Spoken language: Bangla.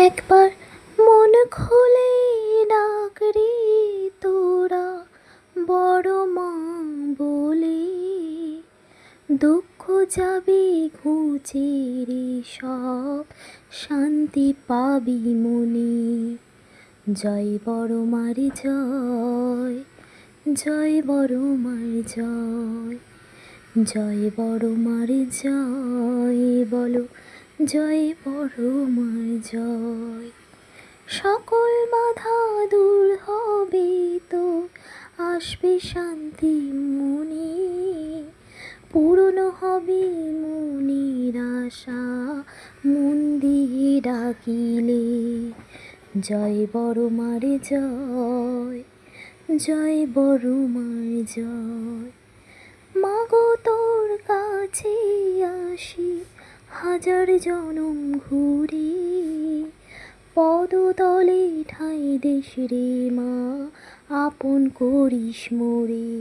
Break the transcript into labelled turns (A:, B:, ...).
A: একবার মন খুলে ডাক রে তোরা বড় মা বলে, দুঃখ যাবে ঘুচে রে সব, শান্তি পাবি মনে। জয় বড় মার জয়, জয় বড় মার জয়, জয় বড় মার জয় বলো, জয় বড় মার জয়। সকল বাধা দূর হবে তো, আসবে শান্তি মনে, পূরণ হবে মনের আশা মন দিয়ে ডাকিলে। জয় বড় মার জয়, জয় বড় মার জয়। মাগো তোর কাছে আসি হাজার জনম ঘুরে, পদতলে ঠাঁই দেশ রে মা, আপন করিস মোরে।